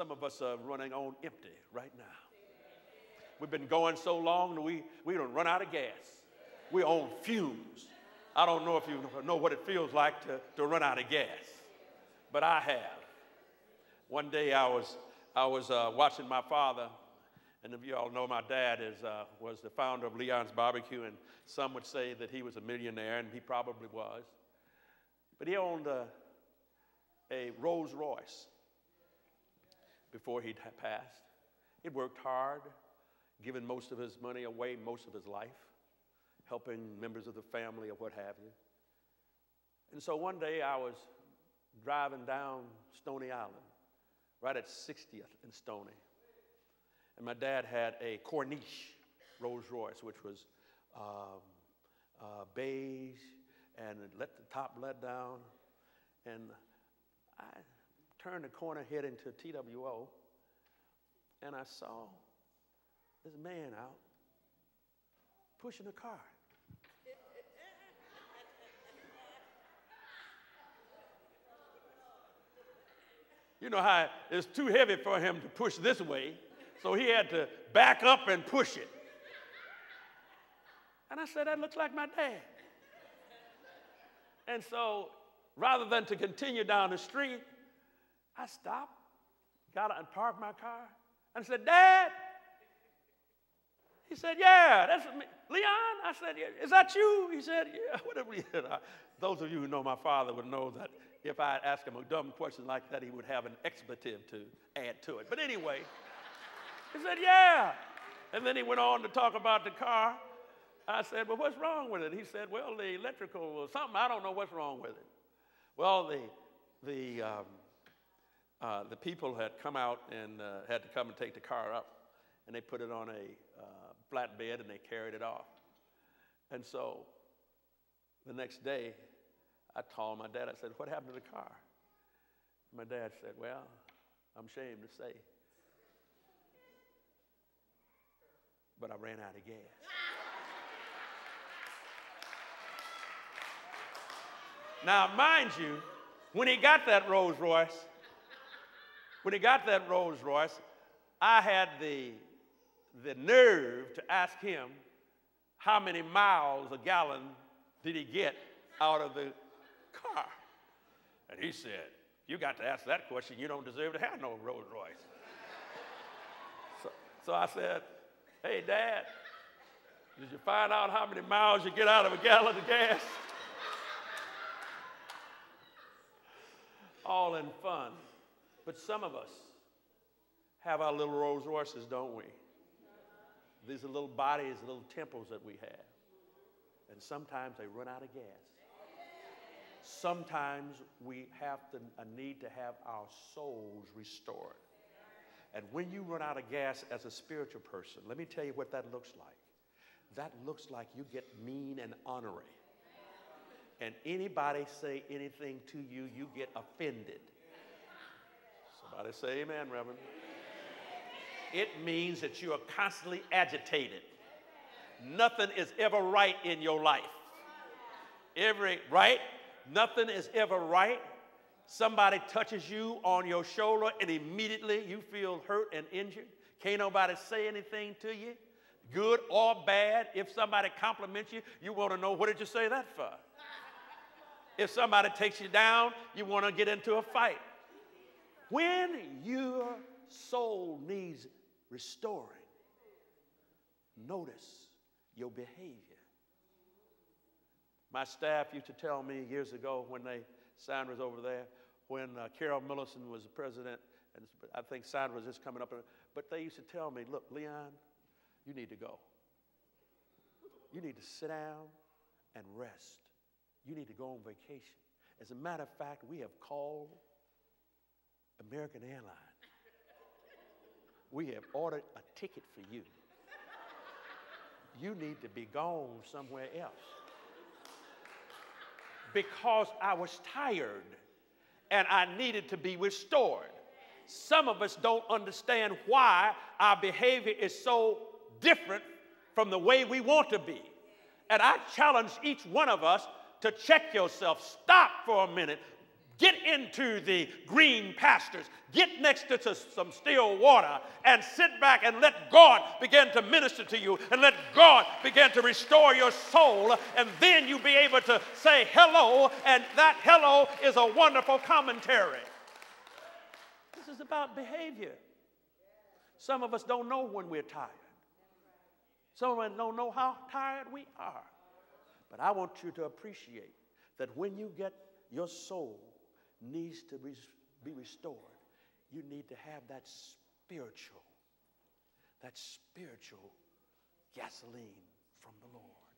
some of us are running on empty right now. We've been going so long that we don't run out of gas. We're on fumes. I don't know if you know what it feels like to run out of gas, but I have. One day I was watching my father, and if you all know, my dad was the founder of Leon's Barbecue, and some would say that he was a millionaire, and he probably was. But he owned a Rolls Royce before he passed. He worked hard, giving most of his money away most of his life, helping members of the family or what have you. And so one day I was driving down Stony Island, right at 60th and Stony. And my dad had a Corniche Rolls Royce, which was beige, and it let the top let down. And I turned the corner heading to TWO, and I saw this man out pushing a car. You know how it's too heavy for him to push this way, so he had to back up and push it. And I said, that looks like my dad. And so rather than to continue down the street, I stopped, got out and parked my car, and said, Dad. He said, yeah, that's me. Leon? I said, yeah. Is that you? He said, yeah, whatever. Those of you who know my father would know that if I asked him a dumb question like that, he would have an expletive to add to it. But anyway, he said, yeah. And then he went on to talk about the car. I said, well, what's wrong with it? He said, well, the electrical or something, I don't know what's wrong with it. Well, the people had come out and had to come and take the car up, and they put it on a flatbed and they carried it off. And so the next day, I called my dad. I said, what happened to the car? My dad said, well, I'm ashamed to say, but I ran out of gas. Now, mind you, when he got that Rolls Royce, I had the nerve to ask him how many miles a gallon did he get out of the car. And he said, you got to ask that question. You don't deserve to have no Rolls Royce. So I said, hey, Dad, did you find out how many miles you get out of a gallon of gas? All in fun. But some of us have our little Rolls Royces, don't we? These are little bodies, little temples that we have. And sometimes they run out of gas. Sometimes we need to have our souls restored. And when you run out of gas as a spiritual person, let me tell you what that looks like. That looks like you get mean and ornery. And anybody say anything to you, you get offended. Somebody say amen, Reverend. It means that you are constantly agitated. Nothing is ever right in your life. Nothing is ever right. Somebody touches you on your shoulder and immediately you feel hurt and injured. Can't nobody say anything to you, good or bad. If somebody compliments you, you want to know, what did you say that for? If somebody takes you down, you want to get into a fight. When your soul needs restoring, notice your behavior. My staff used to tell me years ago when Sandra's over there, when Carol Millicent was the president, and I think Sandra was just coming up, but they used to tell me, look, Leon, you need to go. You need to sit down and rest. You need to go on vacation. As a matter of fact, we have called American Airlines. We have ordered a ticket for you. You need to be gone somewhere else. Because I was tired and I needed to be restored. Some of us don't understand why our behavior is so different from the way we want to be. And I challenge each one of us to check yourself. Stop for a minute. Get into the green pastures. Get next to some still water and sit back and let God begin to minister to you and let God begin to restore your soul. And then you'll be able to say hello, and that hello is a wonderful commentary. This is about behavior. Some of us don't know when we're tired. Some of us don't know how tired we are. But I want you to appreciate that when you get your soul needs to be restored, you need to have that spiritual gasoline from the Lord.